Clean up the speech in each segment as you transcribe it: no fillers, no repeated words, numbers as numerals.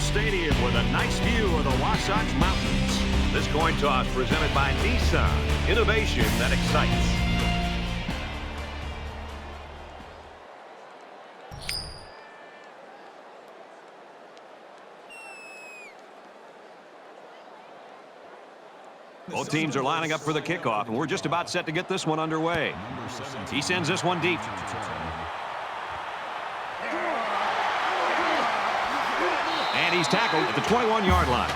stadium with a nice view of the Wasatch Mountains. This coin toss presented by Nissan. Innovation that excites. Both teams are lining up for the kickoff, and we're just about set to get this one underway. He sends this one deep. And he's tackled at the 21-yard line.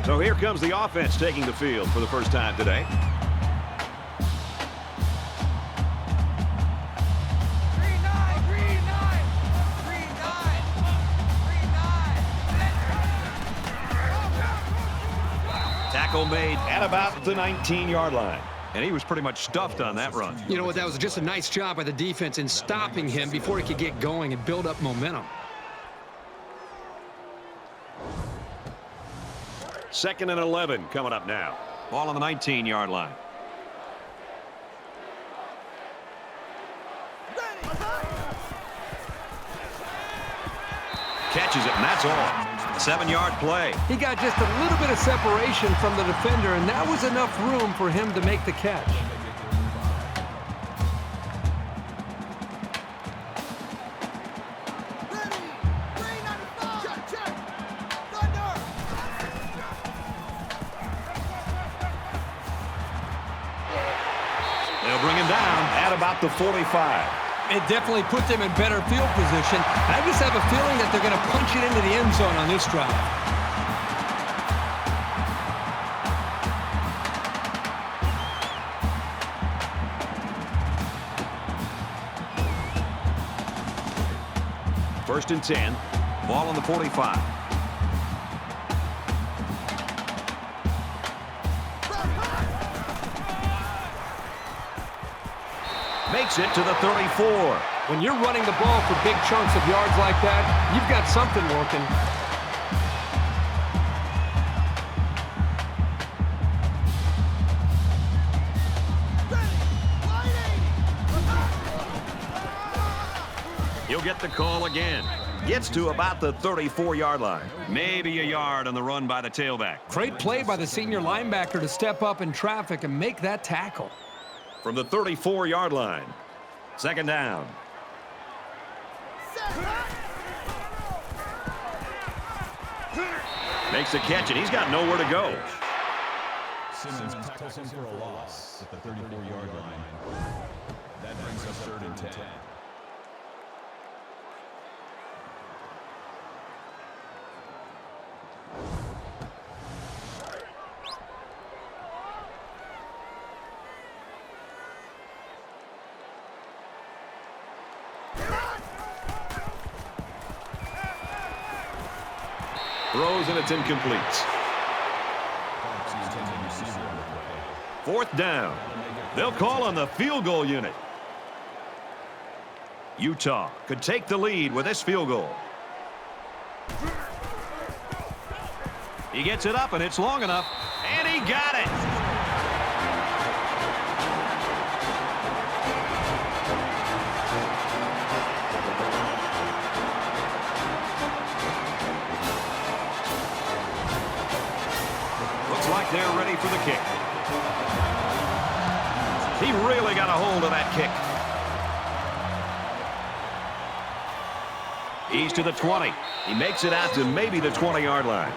So here comes the offense taking the field for the first time today. Tackle made at about the 19-yard line. And he was pretty much stuffed on that run. You know what? That was just a nice job by the defense in stopping him before he could get going and build up momentum. Second and 11 coming up now. Ball on the 19-yard line. Catches it, and that's all. A 7-yard play. He got just a little bit of separation from the defender, and that was enough room for him to make the catch. They'll bring him down at about the 45. It definitely put them in better field position. I just have a feeling that they're going to punch it into the end zone on this drive. First and 10. Ball on the 45. Makes it to the 34. When you're running the ball for big chunks of yards like that, you've got something working. He'll get the call again. Gets to about the 34-yard line. Maybe a yard on the run by the tailback. Great play by the senior linebacker to step up in traffic and make that tackle. From the 34-yard line. Second down. Makes the catch, and he's got nowhere to go. Simmons tackles him for a loss at the 34-yard line. That brings us third and 10. Throws, and it's incomplete. Fourth down. They'll call on the field goal unit. Utah could take the lead with this field goal. He gets it up, and it's long enough, and he got it. Like they're ready for the kick. He really got a hold of that kick. He's to the 20. He makes it out to maybe the 20-yard line.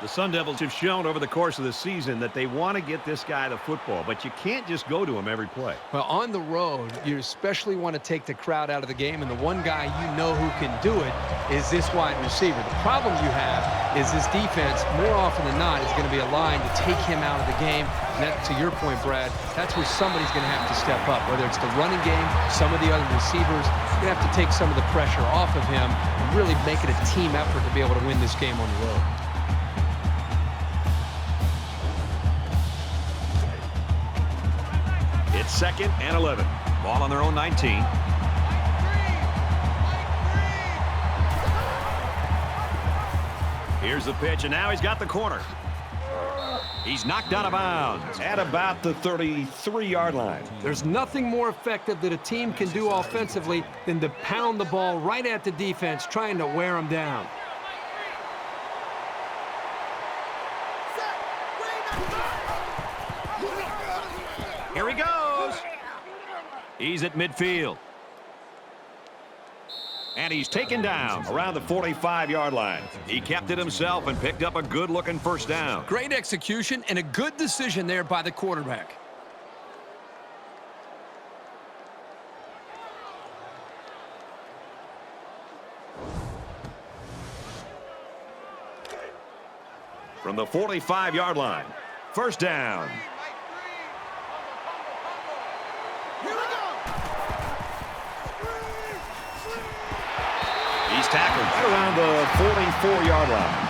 The Sun Devils have shown over the course of the season that they want to get this guy the football, but you can't just go to him every play. Well, on the road, you especially want to take the crowd out of the game, and the one guy you know who can do it is this wide receiver. The problem you have is this defense, more often than not, is going to be aligned to take him out of the game. And that, to your point, Brad, that's where somebody's going to have to step up, whether it's the running game, some of the other receivers. You're going to have to take some of the pressure off of him and really make it a team effort to be able to win this game on the road. It's second and 11. Ball on their own 19. Here's the pitch, and now he's got the corner. He's knocked out of bounds at about the 33-yard line. There's nothing more effective that a team can do offensively than to pound the ball right at the defense, trying to wear them down. Here he goes. He's at midfield. And he's taken down around the 45-yard line. He kept it himself and picked up a good-looking first down. Great execution and a good decision there by the quarterback. From the 45-yard line, first down. He's tackled right around the 44-yard line.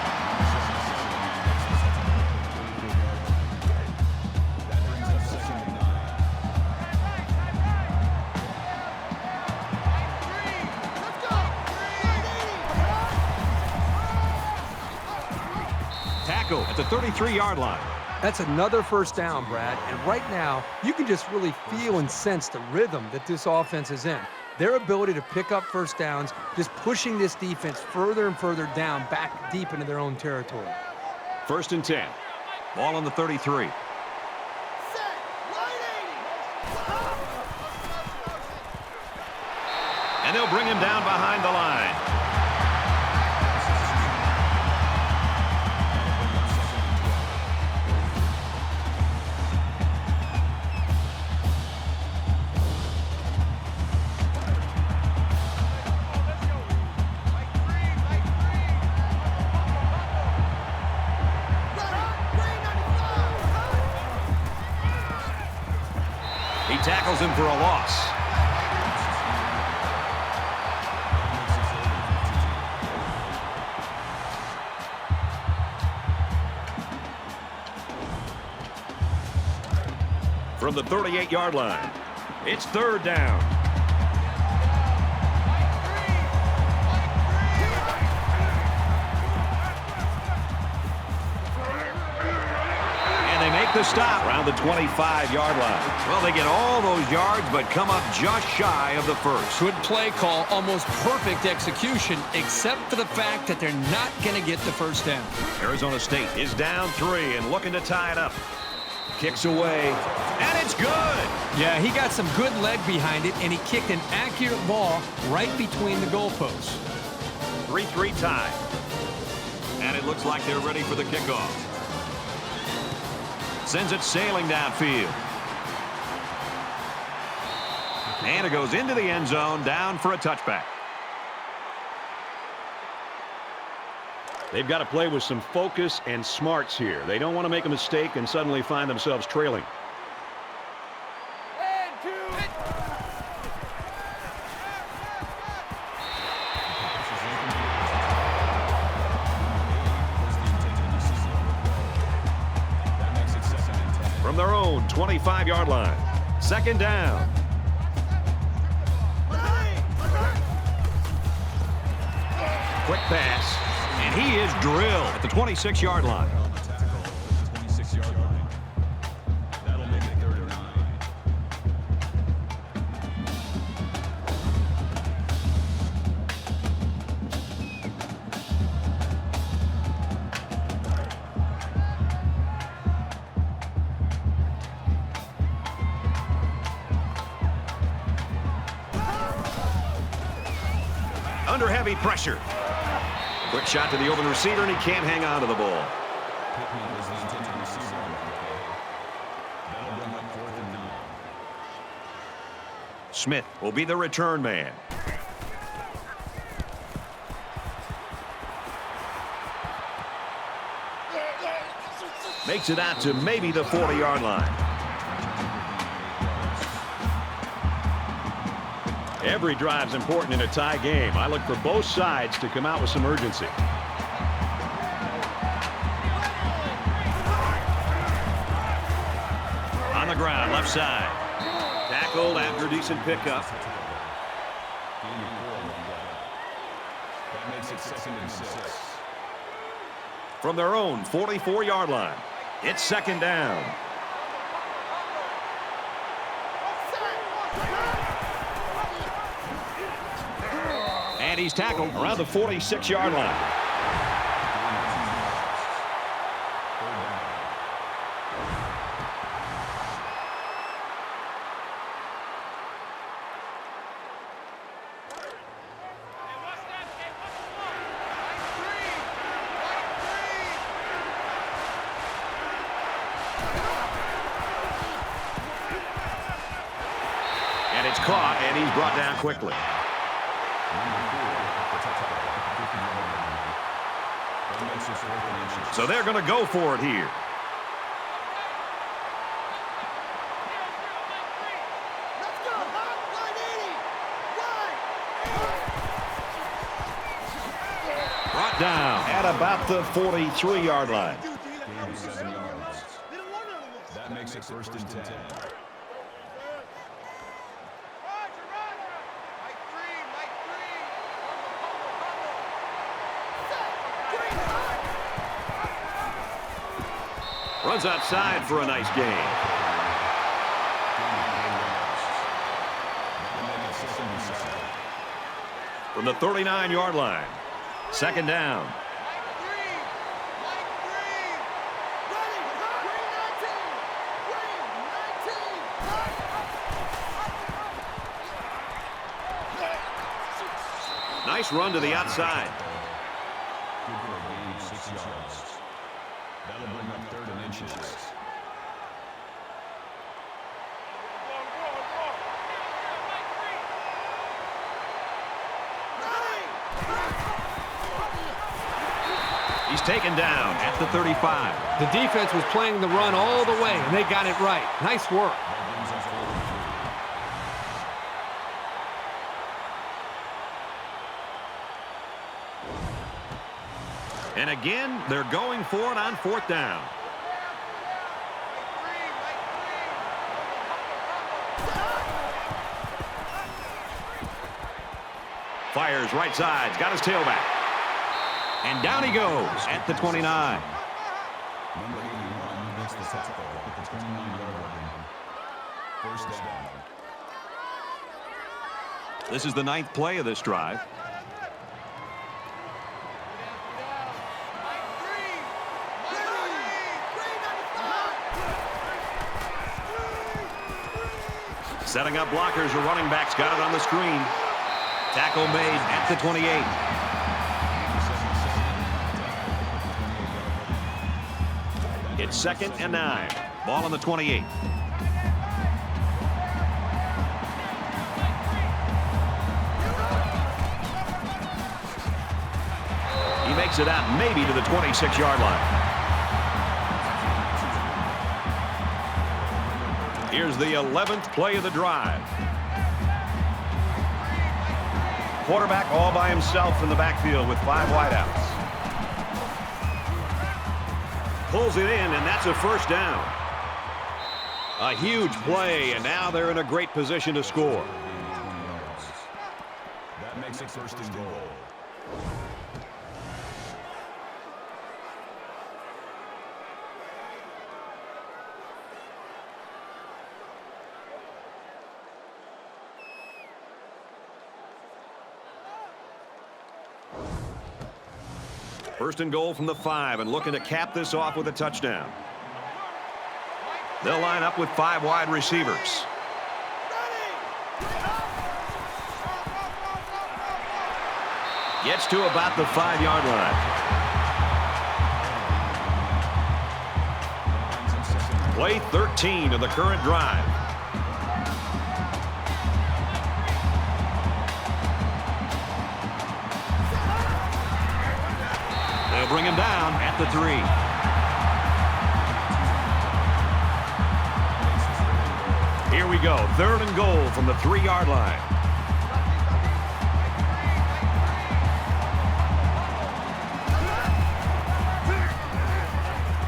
Tackle at the 33-yard line. That's another first down, Brad. And right now, you can just really feel and sense the rhythm that this offense is in. Their ability to pick up first downs, just pushing this defense further and further down, back deep into their own territory. First and 10. Ball on the 33. And they'll bring him down behind the line. Tackles him for a loss. From the 38-yard line, it's third down. The stop around the 25-yard line. Well, they get all those yards, but come up just shy of the first. Good play call, almost perfect execution, except for the fact that they're not going to get the first down. Arizona State is down 3 and looking to tie it up. Kicks away, and it's good. Yeah, he got some good leg behind it, and he kicked an accurate ball right between the goalposts. 3-3 tie. And it looks like they're ready for the kickoff. Sends it sailing downfield. And it goes into the end zone, down for a touchback. They've got to play with some focus and smarts here. They don't want to make a mistake and suddenly find themselves trailing. From their own 25-yard line. Second down. Quick pass. And he is drilled at the 26-yard line. That'll make it 3rd and 9. Under heavy pressure. Quick shot to the open receiver, and he can't hang on to the ball. Smith will be the return man. Makes it out to maybe the 40-yard line. Every drive's important in a tie game. I look for both sides to come out with some urgency. On the ground, left side. Tackled after a decent pickup. That makes it 2nd and 6. From their own 44-yard line. It's second down. And he's tackled around the 46-yard line. And it's caught, and he's brought down quickly. So they're going to go for it here. Brought down at about the 43-yard line. That makes it first and 10. Runs outside for a nice gain. From the 39-yard line. Second down. Nice run to the outside. Good for a gain of 6 yards. That'll bring up third and inches. He's taken down at the 35. The defense was playing the run all the way, and they got it right. Nice work. And again, they're going for it on fourth down. Fires right side, got his tailback. And down he goes at the 29. Number 81 makes the tackle at the 29-yard line. First down. This is the 9th play of this drive. Setting up blockers, the running back's got it on the screen. Tackle made at the 28. It's second and 9. Ball on the 28. He makes it out maybe to the 26-yard line. Here's the 11th play of the drive. Quarterback all by himself in the backfield with 5 wideouts. Pulls it in, and that's a first down. A huge play, and now they're in a great position to score. That makes it first and goal. First and goal from the 5, and looking to cap this off with a touchdown. They'll line up with 5 wide receivers. Gets to about the 5-yard line. Play 13 of the current drive. They'll bring him down at the 3. Here we go. Third and goal from the 3-yard line.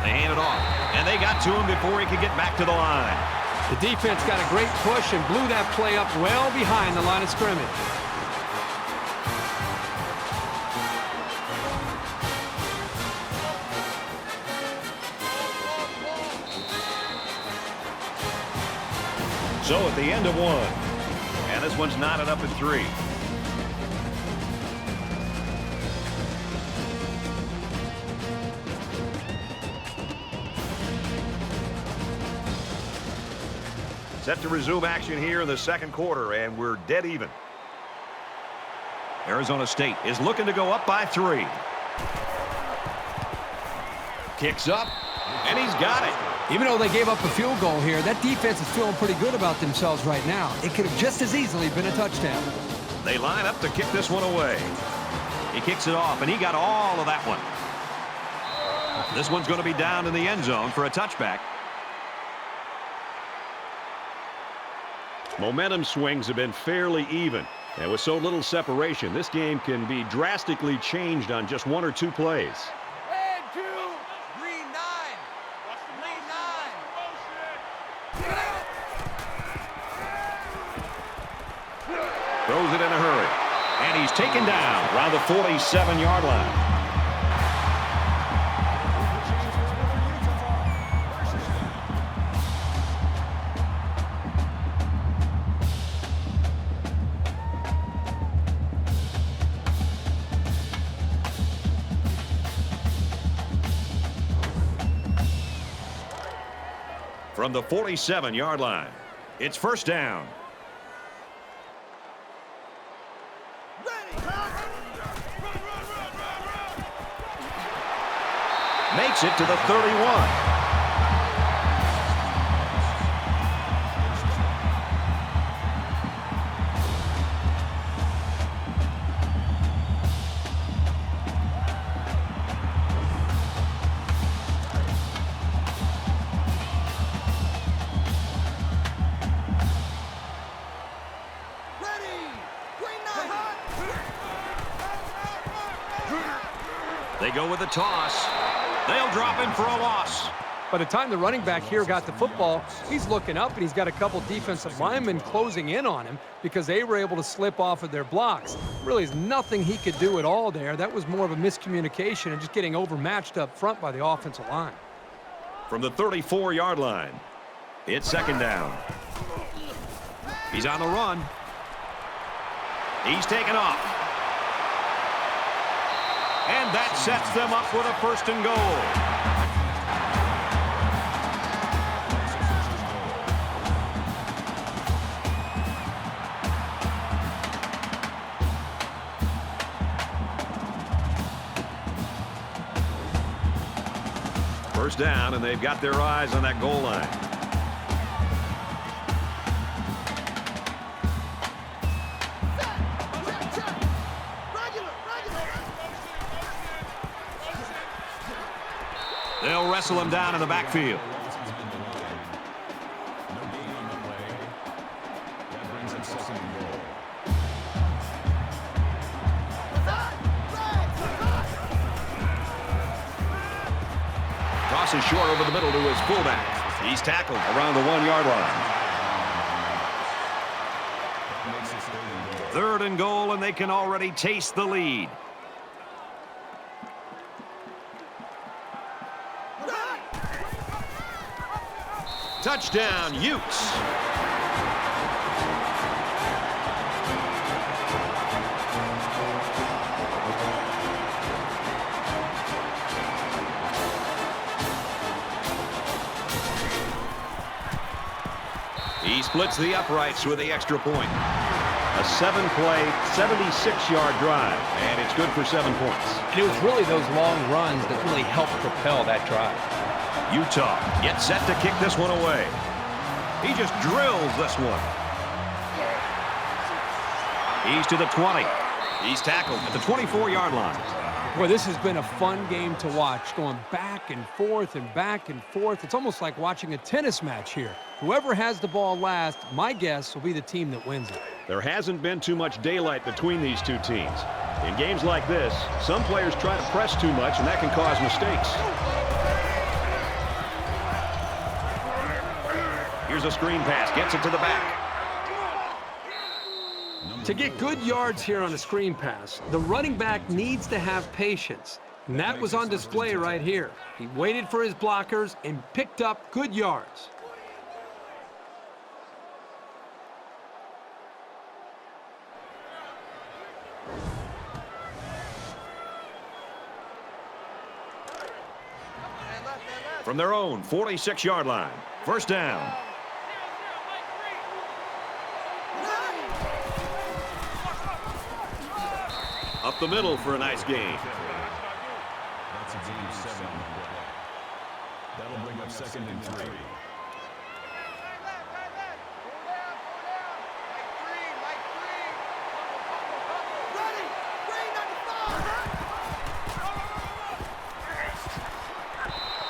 They hand it off, and they got to him before he could get back to the line. The defense got a great push and blew that play up well behind the line of scrimmage. So at the end of one. And this one's knotted up at 3. Set to resume action here in the second quarter, and we're dead even. Arizona State is looking to go up by 3. Kicks up, and he's got it. Even though they gave up a field goal here, that defense is feeling pretty good about themselves right now. It could have just as easily been a touchdown. They line up to kick this one away. He kicks it off, and he got all of that one. This one's going to be down in the end zone for a touchback. Momentum swings have been fairly even. And with so little separation, this game can be drastically changed on just 1 or 2 plays. Throws it in a hurry. And he's taken down around the 47-yard line. From the 47-yard line, it's first down. Makes it to the 31. They go with the toss. They'll drop him for a loss. By the time the running back here got the football, he's looking up, and he's got a couple defensive linemen closing in on him because they were able to slip off of their blocks. Really is nothing he could do at all there. That was more of a miscommunication and just getting overmatched up front by the offensive line. From the 34-yard line, it's second down. He's on the run. He's taken off. And that sets them up with a first and goal. First down, and they've got their eyes on that goal line. They'll wrestle him down in the backfield. Crosses short over the middle to his fullback. He's tackled around the 1-yard line. Third and goal, and they can already taste the lead. Touchdown, Utes. He splits the uprights with the extra point. A 7-play, 76-yard drive, and it's good for 7 points. And it was really those long runs that really helped propel that drive. Utah gets set to kick this one away. He just drills this one. He's to the 20. He's tackled at the 24-yard line. Boy, this has been a fun game to watch, going back and forth and back and forth. It's almost like watching a tennis match here. Whoever has the ball last, my guess, will be the team that wins it. There hasn't been too much daylight between these two teams. In games like this, some players try to press too much, and that can cause mistakes. Here's a screen pass, gets it to the back. To get good yards here on a screen pass, the running back needs to have patience. And that was on display right here. He waited for his blockers and picked up good yards. From their own 46-yard line. First down. Up the middle for a nice gain. That's a gain of 7 on the play. That'll bring up 2nd and 3.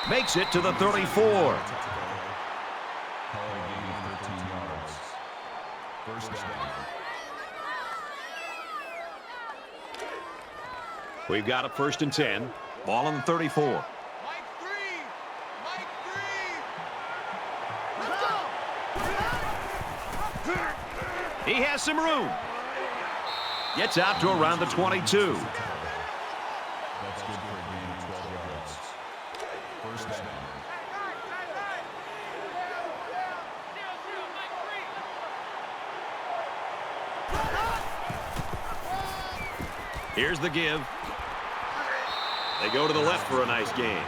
Makes it to the 34. Call it a gain of 13 yards. First down. We've got a 1st and 10. Ball on the 34. He has some room. Gets out to around the 22. That's good for a gain of 12 yards. First down. Here's the give. They go to the left for a nice gain.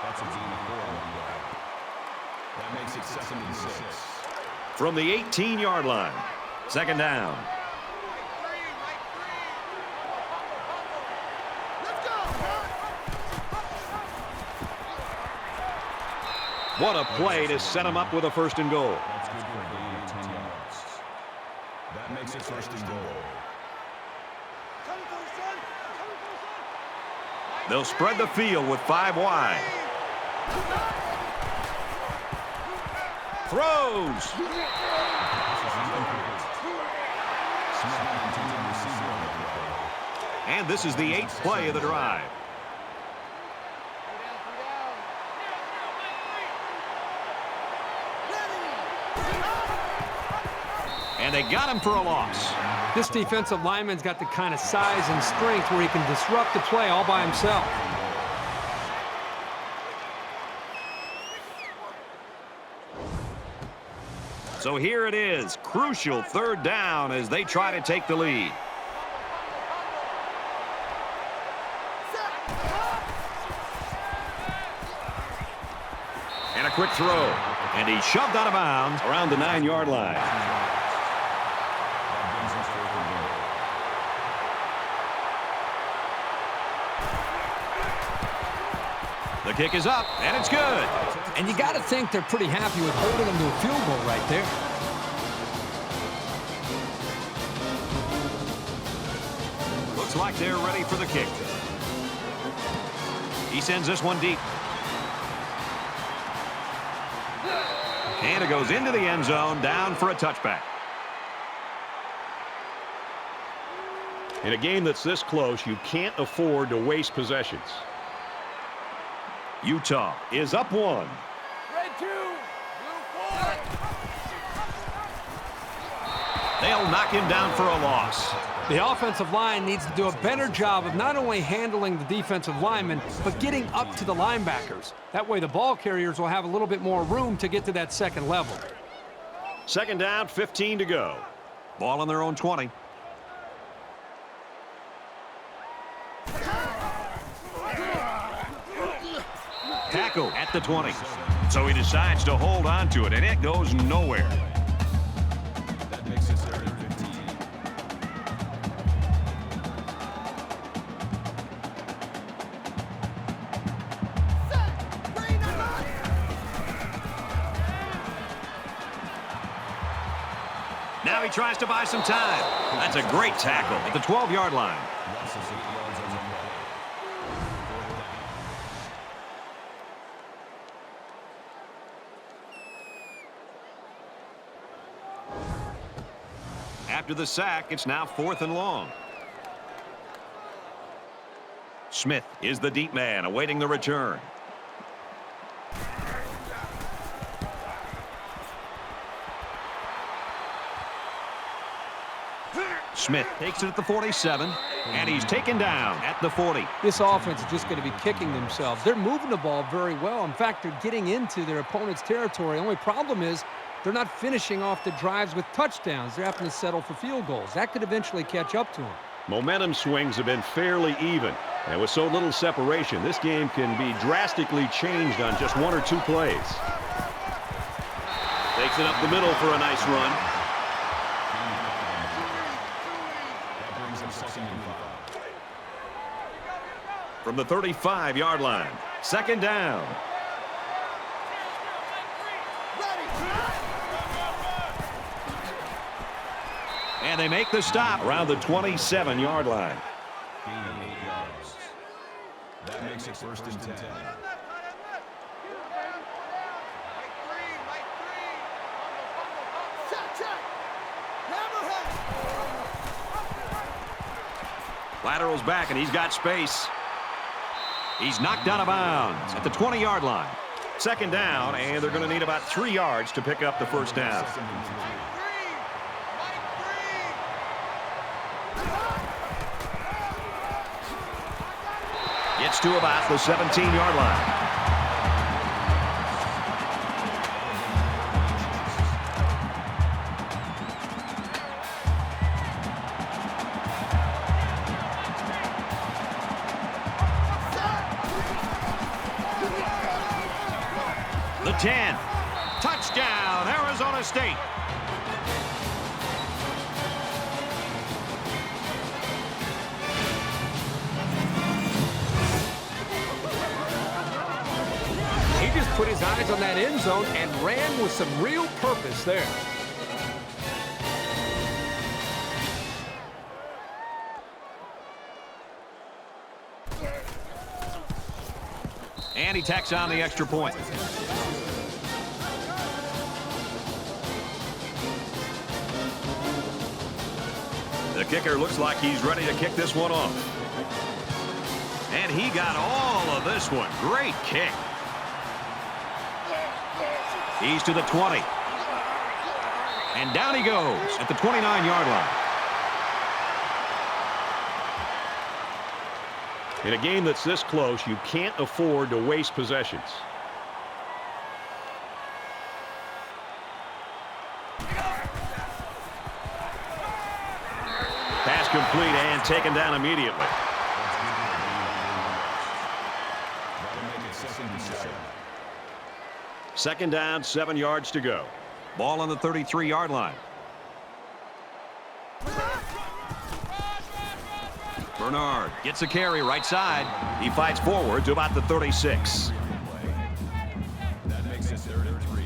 That's a gain of 4 on the play. That makes it 2nd and 6. From the 18-yard line. 2nd down. What a play to set him up with a 1st and goal. That's good for a gain of 10 yards. That makes it 1st and goal. They'll spread the field with 5 wide. Throws. And this is the 8th play of the drive. And they got him for a loss. This defensive lineman's got the kind of size and strength where he can disrupt the play all by himself. So here it is, crucial 3rd down as they try to take the lead. And a quick throw. And he's shoved out of bounds around the 9-yard line. The kick is up, and it's good. And you got to think they're pretty happy with holding them to a field goal right there. Looks like they're ready for the kick. He sends this one deep. And it goes into the end zone, down for a touchback. In a game that's this close, you can't afford to waste possessions. Utah is up 1. They'll knock him down for a loss. The offensive line needs to do a better job of not only handling the defensive linemen, but getting up to the linebackers. That way the ball carriers will have a little bit more room to get to that 2nd level. 2nd down, 15 to go. Ball on their own 20. Tackle at the 20. So he decides to hold on to it, and it goes nowhere. That makes it 3rd and 15. Now he tries to buy some time. That's a great tackle at the 12-yard line. Loss of 8 yards on the play. 4th down. After the sack, it's now 4th and long. Smith is the deep man awaiting the return. Smith takes it at the 47, and he's taken down at the 40. This offense is just going to be kicking themselves. They're moving the ball very well. In fact, they're getting into their opponent's territory. The only problem is they're not finishing off the drives with touchdowns. They're having to settle for field goals. That could eventually catch up to them. Momentum swings have been fairly even. And with so little separation, this game can be drastically changed on just 1 or 2 plays. Takes it up the middle for a nice run. That brings him 2nd and 5. From the 35-yard line. 2nd down. And they make the stop around the 27-yard line. Gain of 8 yards. That makes it 1st and 10. Lateral's back, and he's got space. He's knocked out of bounds at the 20-yard line. 2nd down, and they're going to need about 3 yards to pick up the 1st down. Gets to about the 17-yard line. The 10. Touchdown, Arizona State. He just put his eyes on that end zone and ran with some real purpose there. And he tacks on the extra point. The kicker looks like he's ready to kick this one off. And he got all of this one. Great kick. He's to the 20. And down he goes at the 29-yard line. In a game that's this close, you can't afford to waste possessions. Pass complete and taken down immediately. That'll make it 2nd and 7. 2nd down, 7 yards to go. Ball on the 33-yard line. Bernard gets a carry right side. He fights forward to about the 36. That makes it 3rd and 3.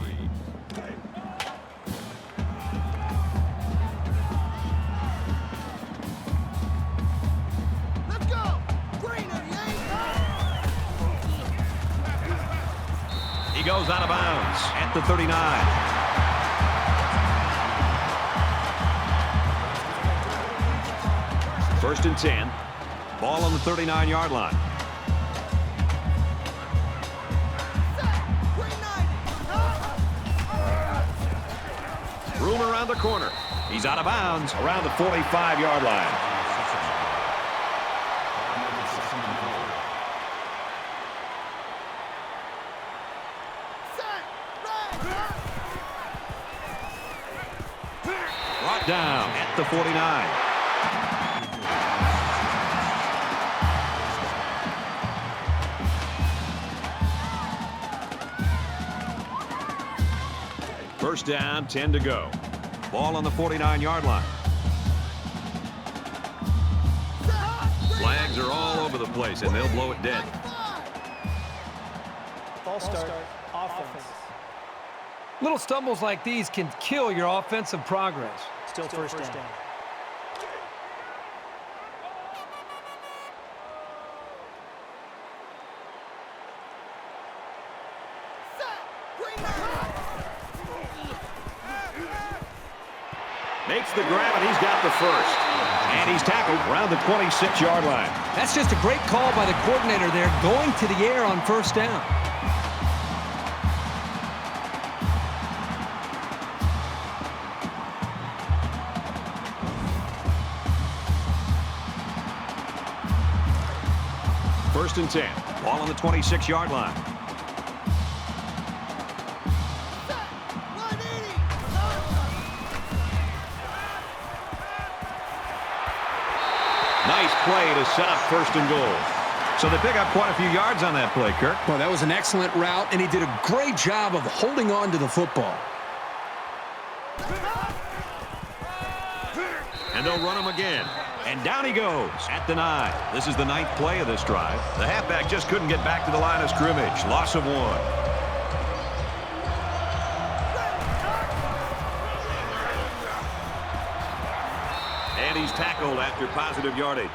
Let's go! Greener, He goes out of bounds at the 39. First and 10. Ball on the 39-yard line. Room around the corner. He's out of bounds around the 45-yard line. Brought down at the 49. First down, 10 to go. Ball on the 49-yard line. Flags are all over the place, and they'll blow it dead. False start, offense. Little stumbles like these can kill your offensive progress. Still first down. Makes the grab, and he's got the first. And he's tackled around the 26-yard line. That's just a great call by the coordinator there, going to the air on first down. First and 10. Ball on the 26-yard line. Nice play to set up 1st and goal. So they pick up quite a few yards on that play, Kirk. Well, that was an excellent route, and he did a great job of holding on to the football. And they'll run him again. And down he goes at the 9. This is the 9th play of this drive. The halfback just couldn't get back to the line of scrimmage. Loss of 1. And he's tackled after positive yardage.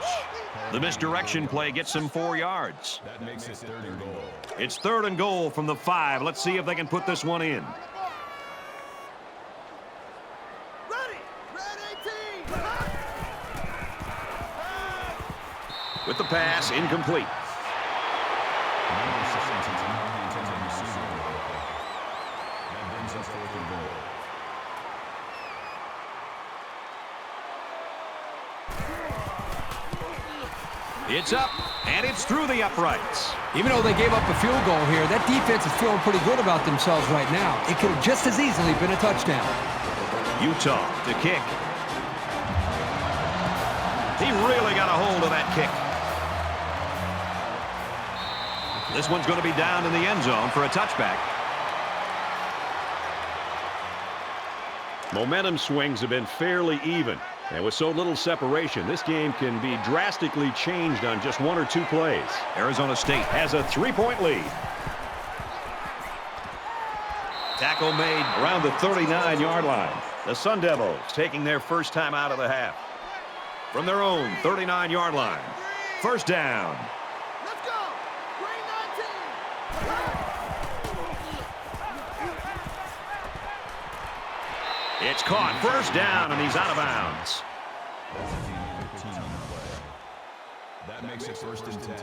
The misdirection play gets him 4 yards. That makes it 3rd and goal. It's 3rd and goal from the 5. Let's see if they can put this one in. With the pass, incomplete. That brings us 4th and goal. It's up, and it's through the uprights. Even though they gave up a field goal here, that defense is feeling pretty good about themselves right now. It could have just as easily been a touchdown. Utah to kick. He really got a hold of that kick. This one's going to be down in the end zone for a touchback. Momentum swings have been fairly even. And with so little separation, this game can be drastically changed on just 1 or 2 plays. Arizona State Has a 3-point lead. tackle made Around the 39-yard line. The Sun Devils taking their first time out of the half. from their own 39-yard line. 1st down. Let's go! Green 19! It's caught. 1st down, and he's out of bounds. That's a gain of 15 on the play. That makes it 1st and 10.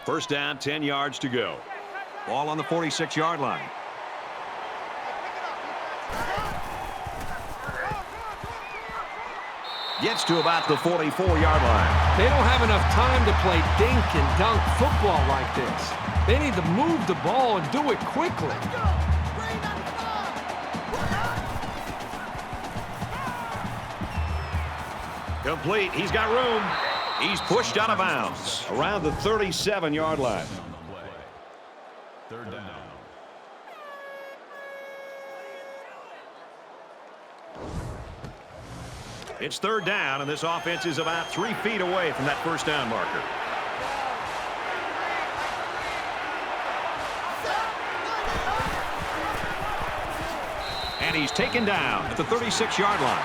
First down, 10 yards to go. Ball on the 46-yard line. Gets to about the 44-yard line. They don't have enough time to play dink and dunk football like this. They need to move the ball and do it quickly. Green 95! Complete. He's got room. He's pushed out of bounds. Around the 37-yard line. On the play. 3rd down. It's 3rd down, and this offense is about 3 feet away from that 1st down marker. And he's taken down at the 36-yard line.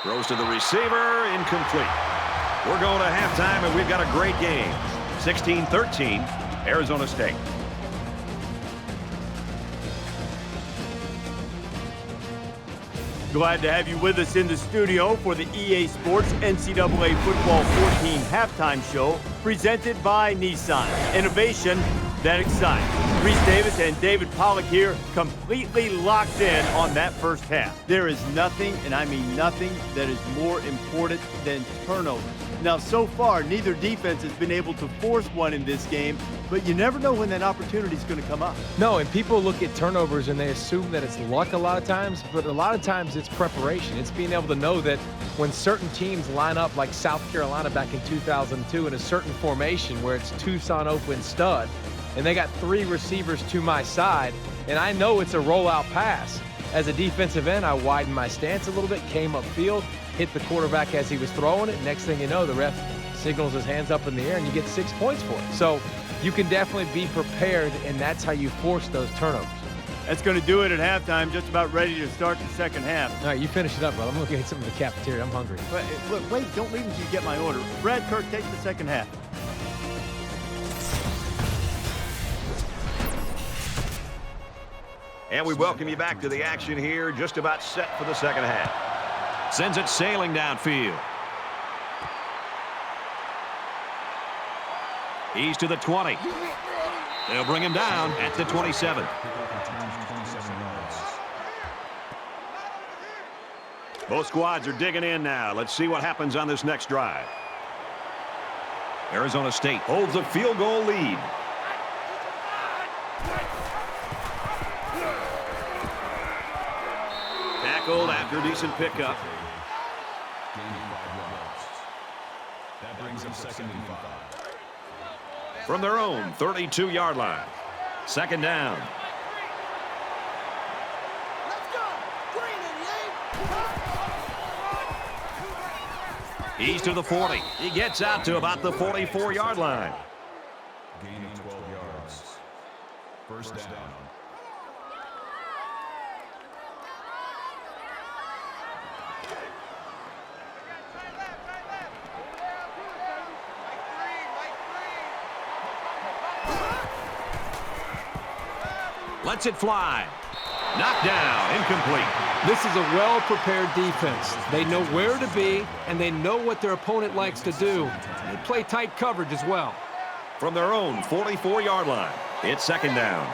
Throws to the receiver, incomplete. We're going to halftime, and we've got a great game. 16-13, Arizona State. Glad to have you with us in the studio for the EA Sports NCAA Football 14 halftime show presented by Nissan. Innovation that excites. Reese Davis and David Pollock here, completely locked in on that first half. There is nothing, and I mean nothing, that is more important than turnovers. Now, so far, neither defense has been able to force one in this game, but you never know when that opportunity is going to come up. No, and people look at turnovers and they assume that it's luck a lot of times, but a lot of times it's preparation. It's being able to know that when certain teams line up like South Carolina back in 2002 in a certain formation where it's Tucson open stud, and they got 3 receivers to my side, and I know it's a rollout pass. As a defensive end, I widened my stance a little bit, came upfield, hit the quarterback as he was throwing it. Next thing you know, the ref signals his hands up in the air, and you get 6 points for it. So you can definitely be prepared, and that's how you force those turnovers. That's going to do it at halftime. Just about ready to start the second half. All right, you finish it up, brother. I'm going to get something in the cafeteria. I'm hungry. But, look, wait, don't leave until you get my order. Brad, Kirk, take the second half. And we welcome you back to the action here. Just about set for the second half. Sends it sailing downfield. He's to the 20. They'll bring him down at the 27. Both squads are digging in now. Let's see what happens on this next drive. Arizona State holds a field goal lead. Tackled after a decent pickup. That brings up 2nd and 5. From their own 32-yard line. Second down. Let's go. Green and He's to the 40. He gets out to about the 44-yard line. Gain of 12 yards. First down. Lets it fly. Knocked down. Incomplete. This is a well-prepared defense. They know where to be, and they know what their opponent likes to do. They play tight coverage as well. From their own 44-yard line. It's second down.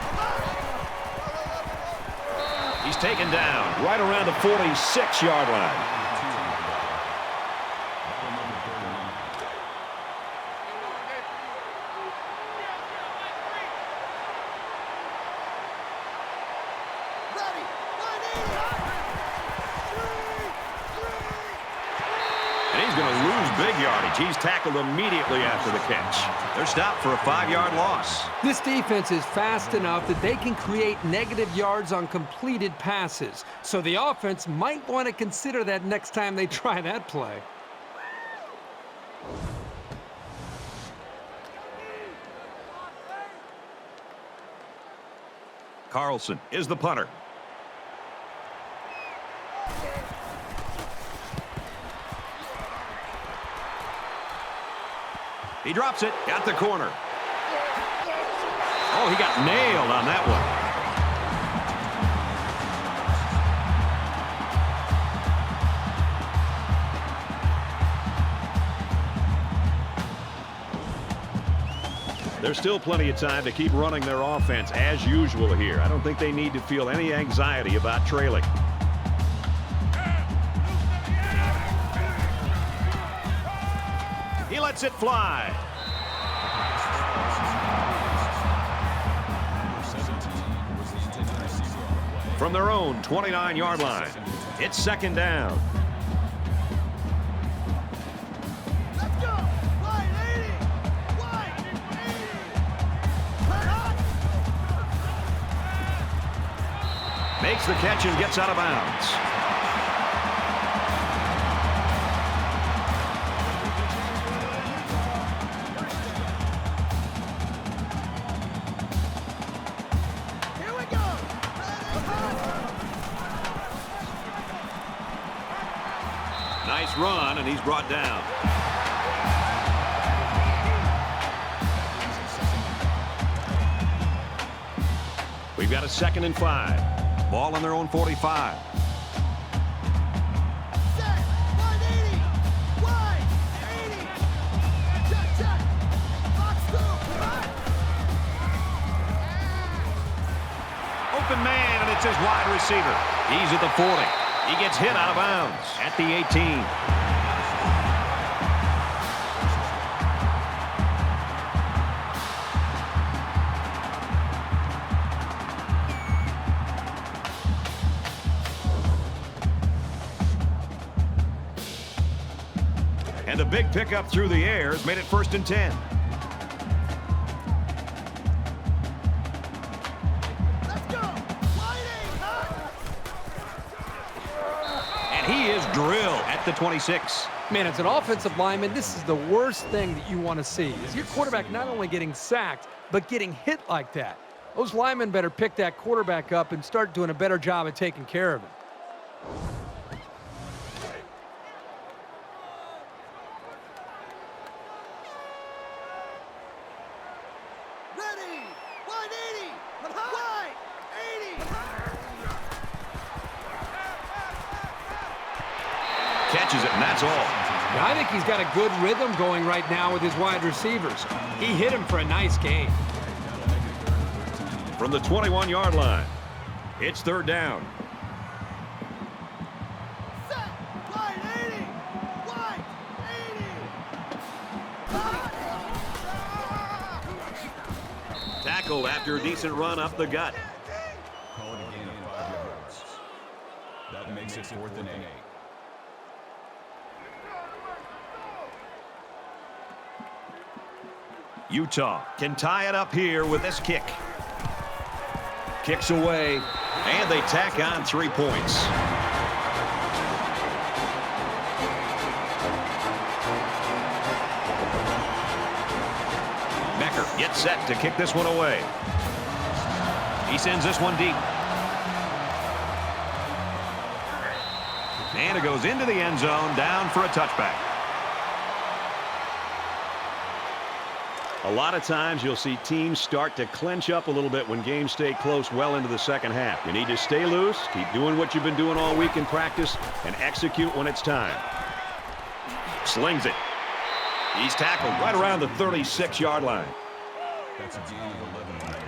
He's taken down right around the 46-yard line. Big yardage. He's tackled immediately after the catch. They're stopped for a 5-yard loss. This defense is fast enough that they can create negative yards on completed passes. So the offense might want to consider that next time they try that play. Carlson is the punter. He drops it. Got the corner. Oh, he got nailed on that one. There's still plenty of time to keep running their offense as usual here. I don't think they need to feel any anxiety about trailing. He lets it fly. From their own 29-yard line, it's second down. Let's go. Wide 80. Wide 80. Makes the catch and gets out of bounds. Nice run, and he's brought down. We've got a 2nd and 5. Ball on their own 45. Set. Wide 80. Wide 80. Check, check. Box 2. Open man, and it's his wide receiver. He's at the 40. He gets hit out of bounds at the 18. And a big pickup through the air has made it 1st and 10. Let's go. Wide 8. And he is drilled at the 26. Man, as an offensive lineman, this is the worst thing that you want to see. Is your quarterback not only getting sacked, but getting hit like that. Those linemen better pick that quarterback up and start doing a better job of taking care of him. Ready. Wide 80. Wide 80. Catches it, and that's all. Yeah, I think he's got a good rhythm going right now with his wide receivers. He hit him for a nice gain. From the 21-yard line, it's third down. Set. Wide 80. Wide 80. Tackled after a decent run up the gut. Call it a gain of 5 yards. That makes it 4th and 8. Utah can tie it up here with this kick. Kicks away, and they tack on 3 points. Becker gets set to kick this one away. He sends this one deep. And it goes into the end zone, down for a touchback. A lot of times you'll see teams start to clench up a little bit when games stay close well into the second half. You need to stay loose, keep doing what you've been doing all week in practice, and execute when it's time. Slings it. He's tackled right around the 36-yard line. That's a gain of 11 on the play.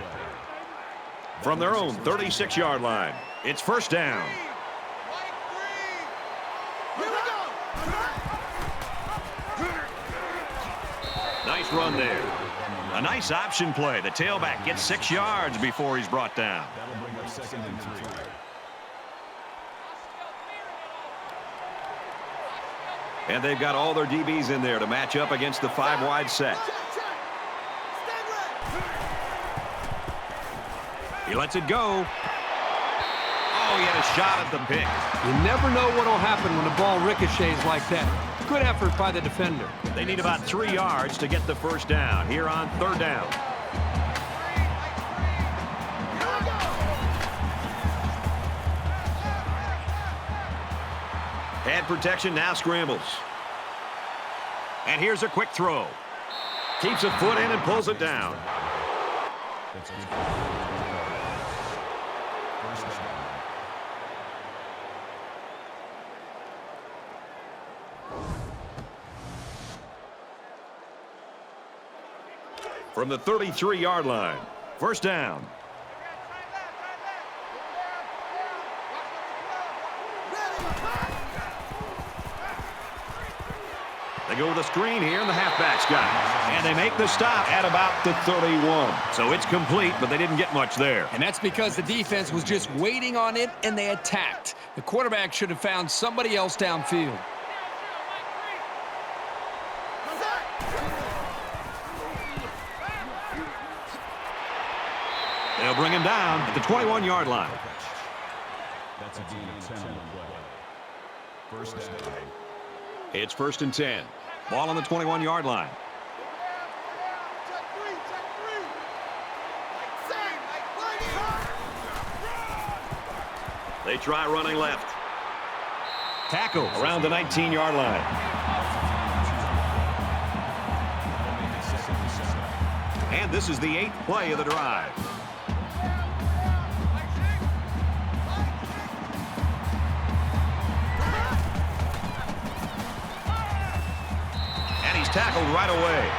From their own 36-yard line, it's first down. Here we go. Nice run there. A nice option play. The tailback gets 6 yards before he's brought down. That'll bring up 2nd and 3. And they've got all their DBs in there to match up against the 5-wide set. Check. Stand ready. He lets it go. Oh, he had a shot at the pick. You never know what will happen when the ball ricochets like that. Good effort by the defender. They need about 3 yards to get the first down here on third down. Pad protection, now scrambles. And here's a quick throw. Keeps a foot in and pulls it down. That's good. First down. From the 33-yard line, first down. They go with a screen here, and the halfback's got it. And they make the stop at about the 31. So it's complete, but they didn't get much there. And that's because the defense was just waiting on it, and they attacked. The quarterback should have found somebody else downfield. They'll bring him down at the 21-yard line. That's a gain of 10 on the play. First down. It's 1st and 10. Ball on the 21-yard line. They try running left. Tackle around the 19-yard line. And this is the 8th play of the drive. And he's tackled right away.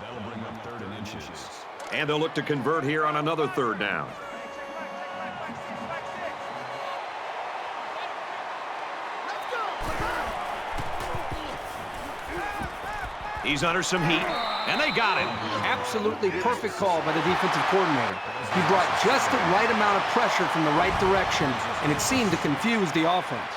That'll bring up 3rd and inches. And they'll look to convert here on another third down. He's under some heat, and they got him. Absolutely perfect call by the defensive coordinator. He brought just the right amount of pressure from the right direction, and it seemed to confuse the offense.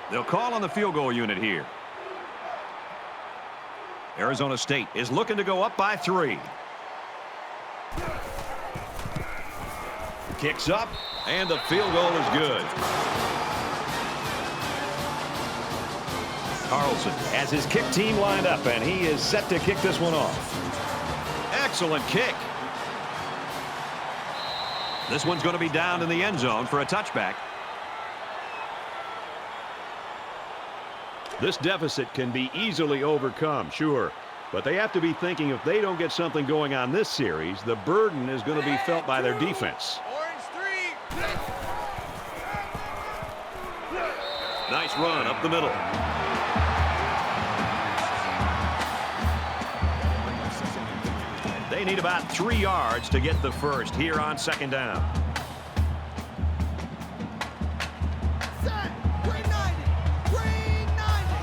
They'll call on the field goal unit here. Arizona State is looking to go up by 3. Kicks up, and the field goal is good. Carlson has his kick team lined up, and he is set to kick this one off. Excellent kick. This one's going to be down in the end zone for a touchback. This deficit can be easily overcome, sure. But they have to be thinking if they don't get something going on this series, the burden is going to be felt by their defense. Nice run up the middle. They need about 3 yards to get the first here on second down. Set. Green 90. Green 90.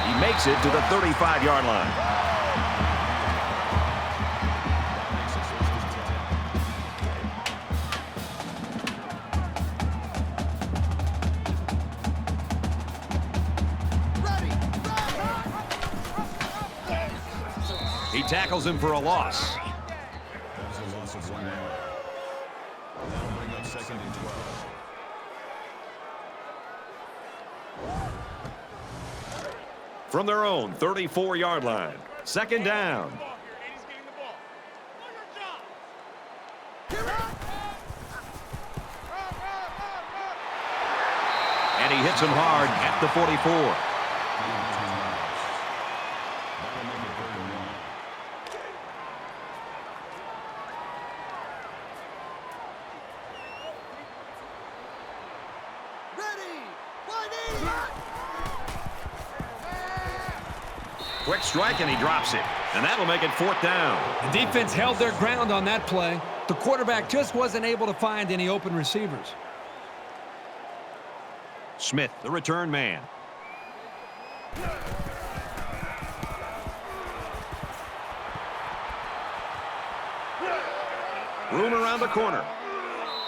He makes it to the 35-yard line. He tackles him for a loss. That was a loss of 1 yard. That'll bring up 2nd and 12. From their own 34-yard line. Second down. And he hits him hard at the 44. Quick strike, and he drops it. And that'll make it 4th down. The defense held their ground on that play. The quarterback just wasn't able to find any open receivers. Smith, the return man. Room around the corner.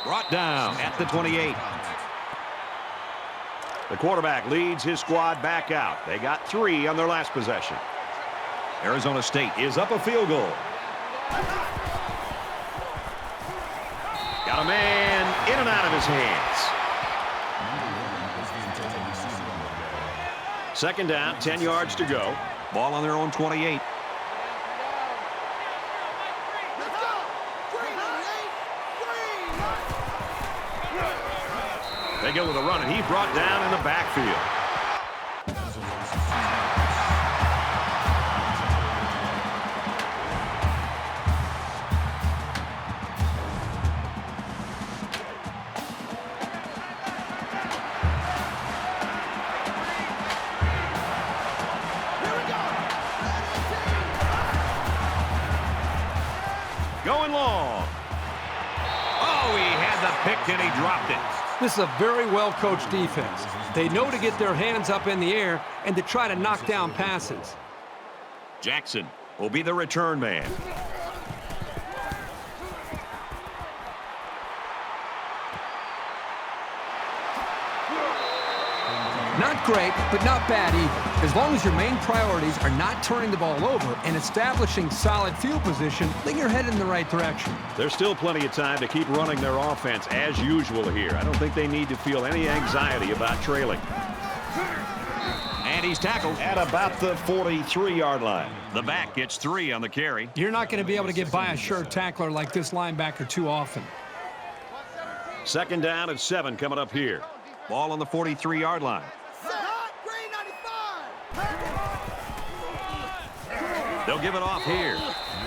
Brought down at the 28. The quarterback leads his squad back out. They got 3 on their last possession. Arizona State is up a field goal. Got a man in and out of his hands. Second down, 10 yards to go. Ball on their own 28. Let's go. Green 98. Green. They go with a run, and he's brought down in the backfield. Going long. Oh, he had the pick, and he dropped it. This is a very well-coached defense. They know to get their hands up in the air and to try to knock down passes. Jackson will be the return man. Not great, but not bad either. As long as your main priorities are not turning the ball over and establishing solid field position, then you're headed in the right direction. There's still plenty of time to keep running their offense as usual here. I don't think they need to feel any anxiety about trailing. And he's tackled at about the 43-yard line. The back gets 3 on the carry. You're not going to be able to get by a sure tackler like this linebacker too often. Second down and 7 coming up here. Ball on the 43-yard line. Green 95. They'll give it off here.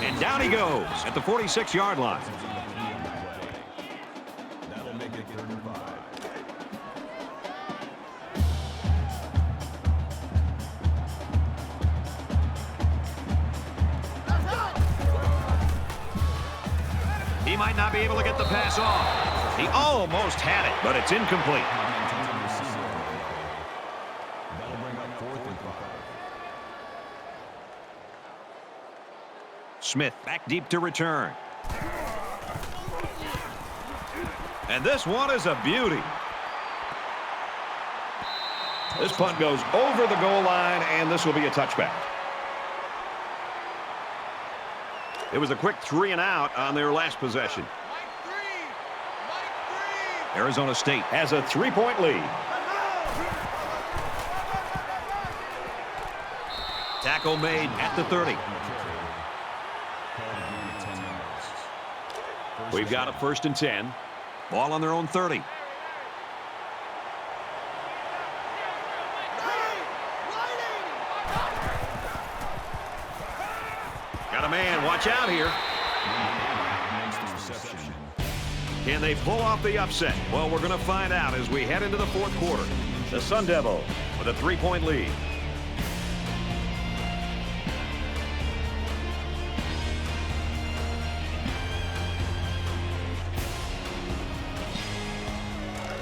And down he goes at the 46-yard line. That'll make it 3rd and 5. He might not be able to get the pass off. He almost had it, but it's incomplete. That'll bring up 4th and 5. Smith back deep to return. And this one is a beauty. This punt goes over the goal line, and this will be a touchback. It was a quick 3 and out on their last possession. Arizona State has a 3-point lead. Tackle made at the 30. We've got a 1st and 10. Ball on their own 30. Got a man. Watch out here. Can they pull off the upset? Well, we're going to find out as we head into the 4th quarter. The Sun Devils with a 3-point lead.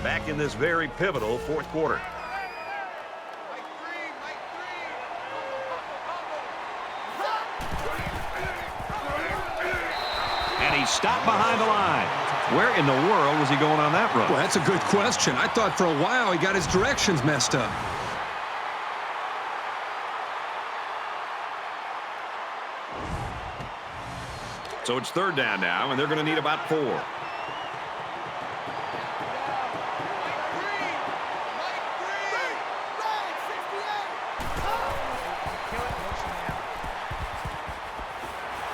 Back in this very pivotal 4th quarter. And he's stopped behind the line. Where in the world was he going on that run? Well, that's a good question. I thought for a while he got his directions messed up. So it's 3rd down now, and they're going to need about 4.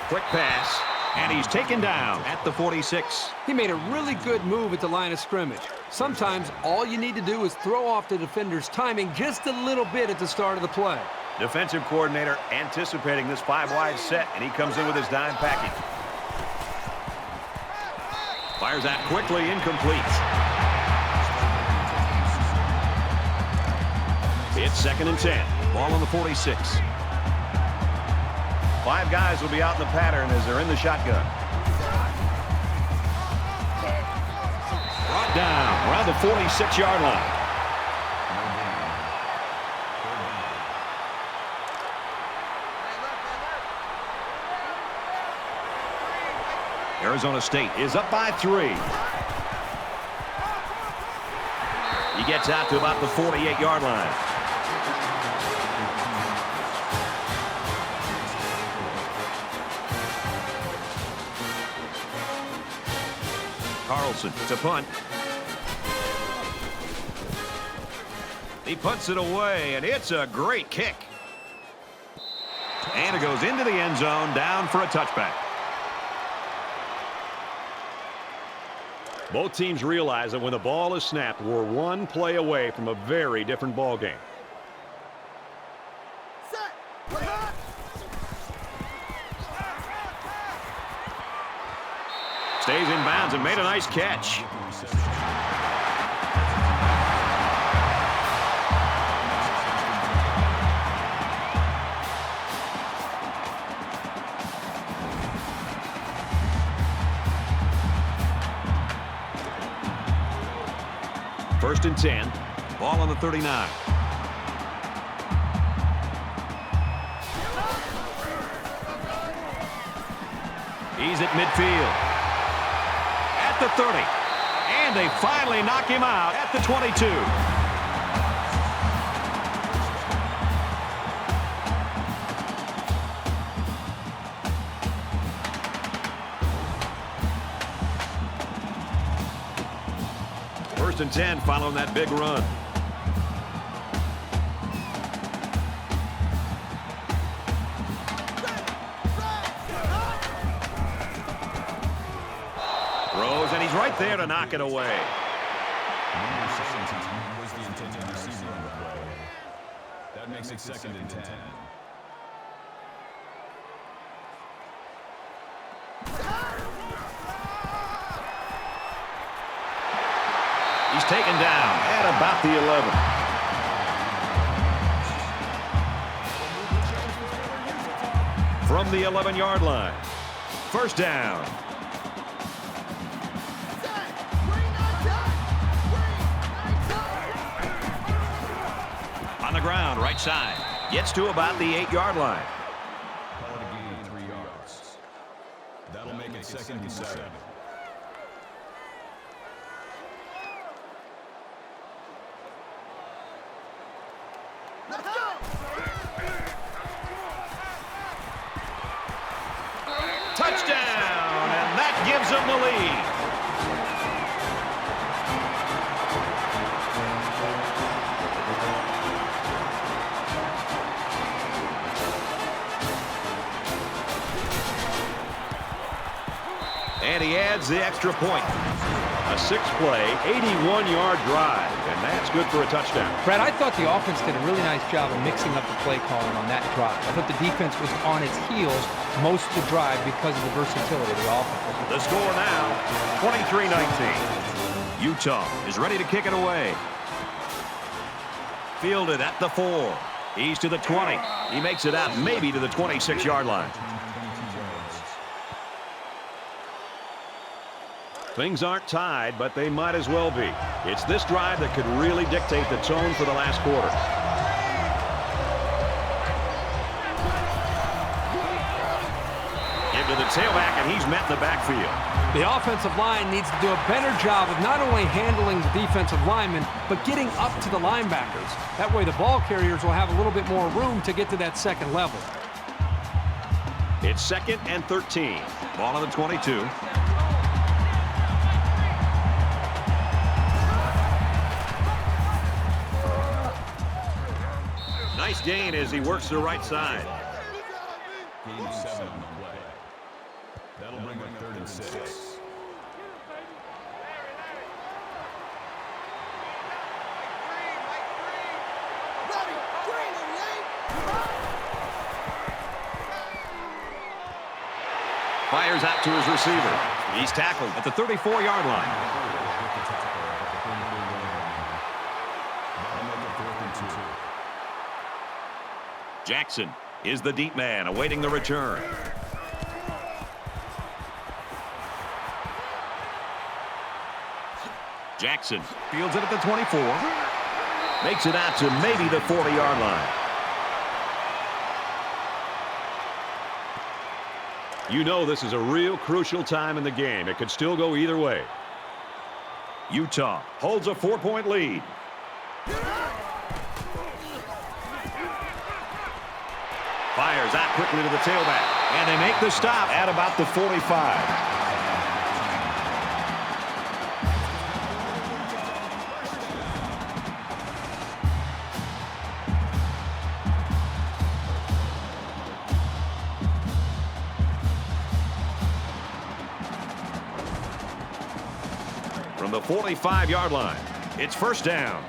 Quick pass, and he's taken down at the 46. He made a really good move at the line of scrimmage. Sometimes all you need to do is throw off the defender's timing just a little bit at the start of the play. Defensive coordinator anticipating this 5-wide set, and he comes in with his dime package. Fires out quickly, incomplete. It's 2nd and 10. Ball on the 46. 5 guys will be out in the pattern as they're in the shotgun. Brought down around the 46-yard line. Arizona State is up by 3. He gets out to about the 48-yard line. Carlson to punt. He punts it away, and it's a great kick. And it goes into the end zone, down for a touchback. Both teams realize that when the ball is snapped, we're one play away from a very different ball game. Stays in bounds and made a nice catch. First and 10. Ball on the 39. He's at midfield. At the 30. And they finally knock him out at the 22. First and 10 following that big run. Throws, and he's right there to knock it away. Was the intended receiver on the play. That makes it 2nd and 10. He's taken down at about the 11. From the 11-yard line. First down. On the ground, right side. Gets to about the 8-yard line. Call it a gain of 3 yards. That'll make it 2nd and 7. adds the extra point. A 6-play, 81-yard drive, and that's good for a touchdown. Brad, I thought the offense did a really nice job of mixing up the play calling on that drive. I thought the defense was on its heels most of the drive because of the versatility of the offense. The score now, 23-19. Utah is ready to kick it away. Fielded at the 4. He's to the 20. He makes it out maybe to the 26-yard line. Things aren't tied, but they might as well be. It's this drive that could really dictate the tone for the last quarter. Into the tailback, and he's met in the backfield. The offensive line needs to do a better job of not only handling the defensive linemen, but getting up to the linebackers. That way the ball carriers will have a little bit more room to get to that second level. It's 2nd and 13. Ball on the 22. Nice gain as he works the right side. Gain of 7 on the play. That'll bring up 3rd and 6. Ready, green and eight. Fires out to his receiver. He's tackled at the 34-yard line. Jackson is the deep man awaiting the return. Jackson fields it at the 24. Makes it out to maybe the 40-yard line. You know this is a real crucial time in the game. It could still go either way. Utah holds a 4-point lead. Fires out quickly to the tailback. And they make the stop at about the 45. From the 45-yard line, it's first down.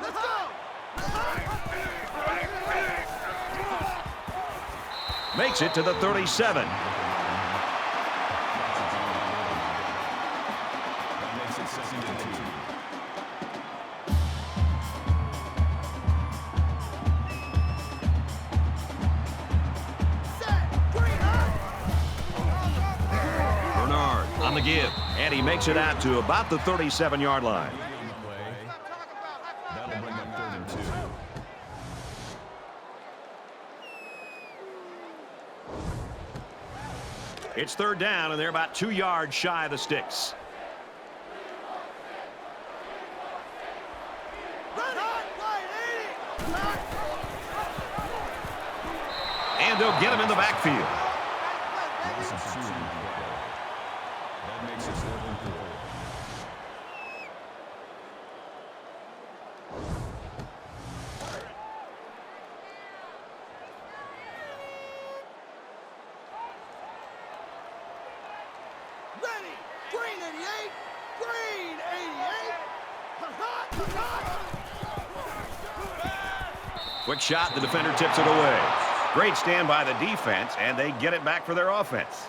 Let's go. Makes it to the 37. That makes it 2nd and 2. Bernard on the give. And he makes it out to about the 37-yard line. That'll bring up 3rd and 2. It's third down, and they're about 2 yards shy of the sticks. And they'll get him in the backfield. Loss of 2 on the play. That makes it 4th and 4. Ready, green 88, green 88. Quick shot, the defender tips it away. Great stand by the defense, and they get it back for their offense.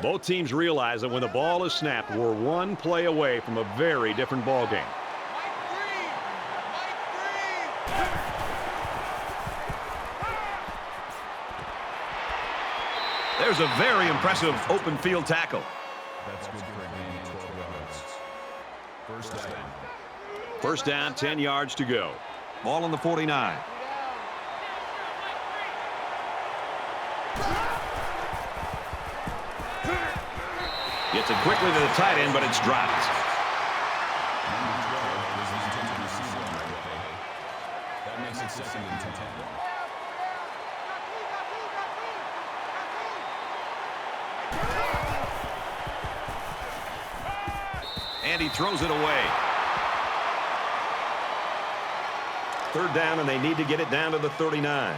Both teams realize that when the ball is snapped, we're one play away from a very different ball game. There's a very impressive open field tackle. That's good for a gain of 12 yards. First down. First down, 10 yards to go. Ball on the 49. Gets it quickly to the tight end, but it's dropped. Number 12 is the intended receiver on the play. That makes it 2nd and 10. And he throws it away. Third down, and they need to get it down to the 39.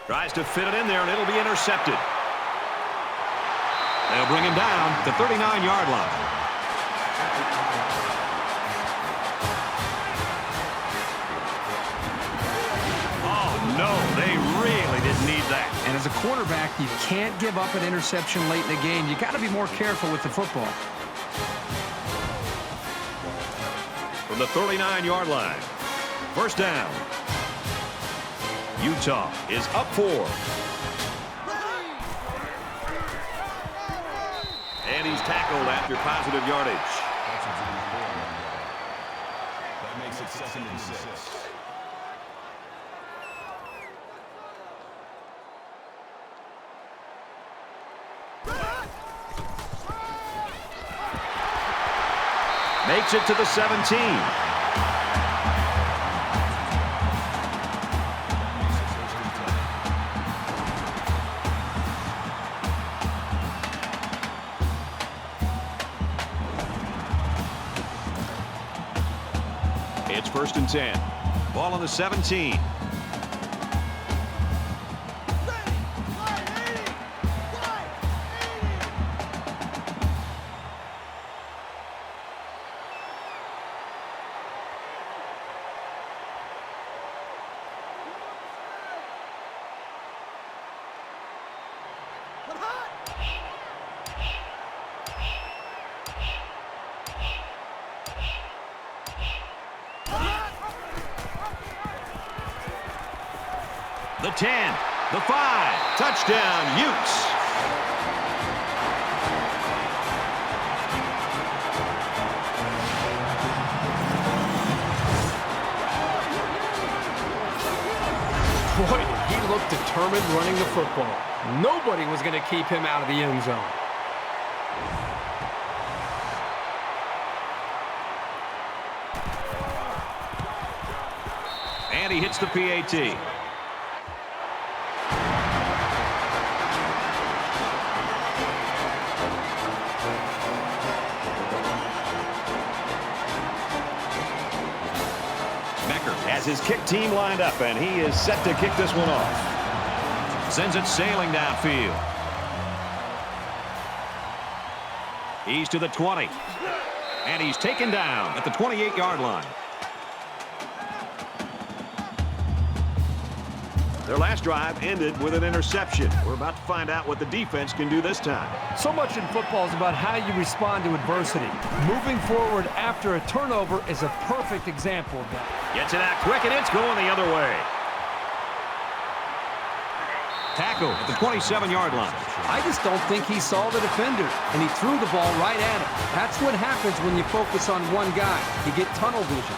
Tries to fit it in there, and it'll be intercepted. They'll bring him down at the 39-yard line. Oh, no, they really didn't need that. And as a quarterback, you can't give up an interception late in the game. You got to be more careful with the football. From the 39-yard line. First down. Utah is up 4. And he's tackled after positive yardage. That makes it 2nd and 6. Makes it to the 17. It's 1st and 10. Ball on the 17. The 10, the 5, touchdown, Utes. Boy, did he look determined running the football. Nobody was going to keep him out of the end zone. And he hits the PAT. Has his kick team lined up, and he is set to kick this one off. Sends it sailing downfield. He's to the 20. And he's taken down at the 28-yard line. Their last drive ended with an interception. We're about to find out what the defense can do this time. So much in football is about how you respond to adversity. Moving forward after a turnover is a perfect example of that. Gets it out quick, and it's going the other way. Tackle at the 27-yard line. I just don't think he saw the defender, and he threw the ball right at him. That's what happens when you focus on one guy. You get tunnel vision.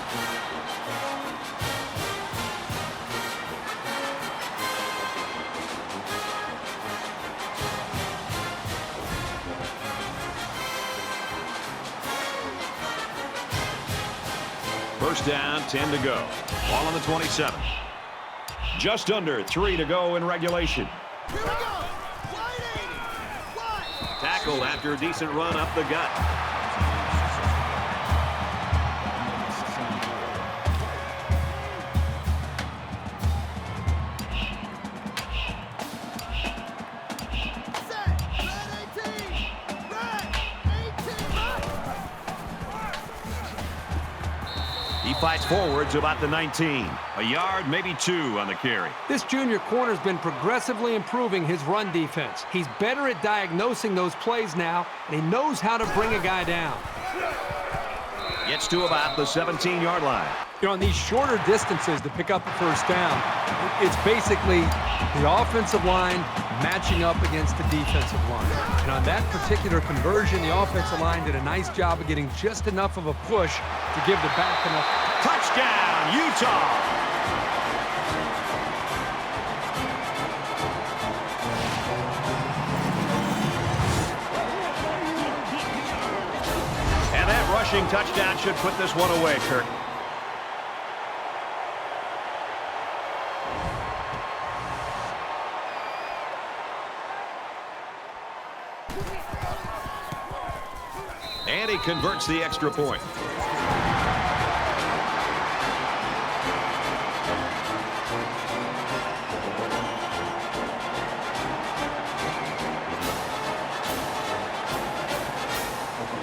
First down, 10 to go. Ball on the 27. Just under 3 to go in regulation. Here we go. Wide 80. Wide. Tackled after a decent run up the gut. Set. Red 18. Red 18. He fights forward to about the 19. A yard, maybe 2 on the carry. This junior corner's been progressively improving his run defense. He's better at diagnosing those plays now, and he knows how to bring a guy down. Gets to about the 17-yard line. You know, on these shorter distances to pick up a first down, it's basically the offensive line matching up against the defensive line. And on that particular conversion, the offensive line did a nice job of getting just enough of a push to give the back enough. Touchdown, Utah! And that rushing touchdown should put this one away, Kirk. converts the extra point.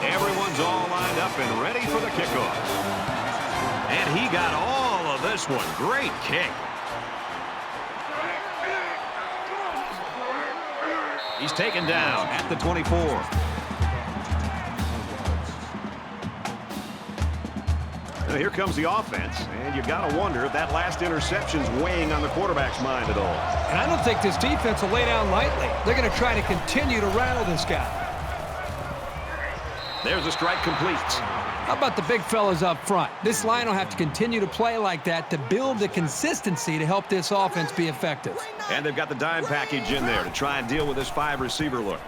Everyone's all lined up and ready for the kickoff. And he got all of this one. Great kick. He's taken down at the 24. Now here comes the offense, and you've got to wonder if that last interception's weighing on the quarterback's mind at all. And I don't think this defense will lay down lightly. They're going to try to continue to rattle this guy. There's a strike complete. How about the big fellas up front? This line will have to continue to play like that to build the consistency to help this offense be effective. And they've got the dime package in there to try and deal with this 5-receiver look.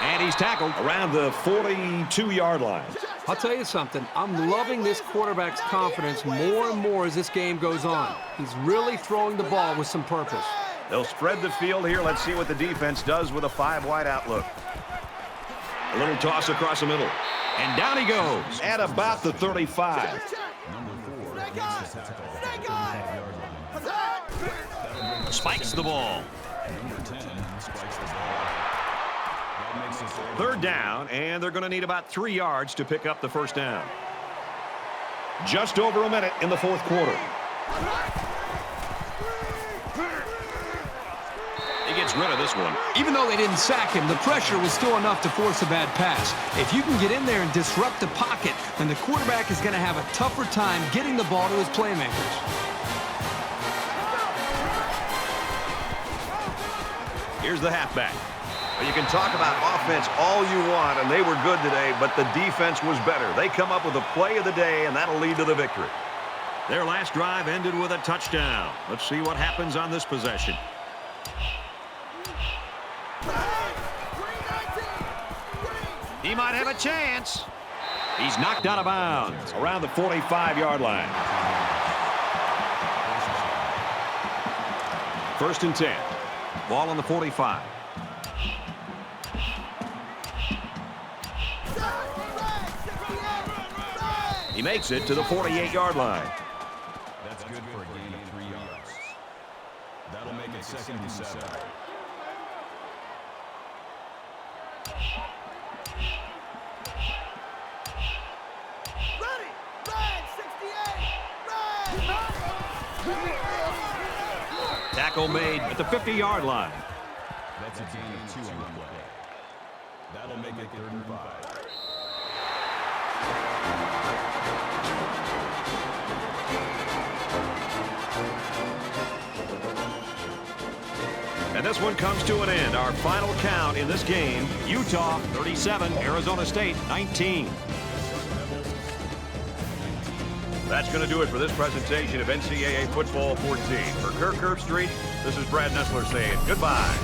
And he's tackled around the 42-yard line. I'll tell you something. I'm loving this quarterback's confidence more and more as this game goes on. He's really throwing the ball with some purpose. They'll spread the field here. Let's see what the defense does with a 5-wide outlook. A little toss across the middle. And down he goes at about the 35. Spikes the ball. Third down, and they're going to need about 3 yards to pick up the first down. Just over a minute in the fourth quarter. He gets rid of this one. Even though they didn't sack him, the pressure was still enough to force a bad pass. If you can get in there and disrupt the pocket, then the quarterback is going to have a tougher time getting the ball to his playmakers. Here's the halfback. Well, you can talk about offense all you want, and they were good today, but the defense was better. They come up with a play of the day, and that'll lead to the victory. Their last drive ended with a touchdown. Let's see what happens on this possession. He might have a chance. He's knocked out of bounds around the 45-yard line. First and 10. Ball on the 45. He makes it to the 48-yard line. That's good for a gain of 3 yards. That'll make it 2nd and 7. Tackle made at the 50-yard line. That's a gain of 2 on the play. That'll make it 3rd and 5. And this one comes to an end. Our final count in this game, Utah 37, Arizona State 19. That's going to do it for this presentation of NCAA Football 14. For Kirk Herbstreit, this is Brad Nessler saying goodbye.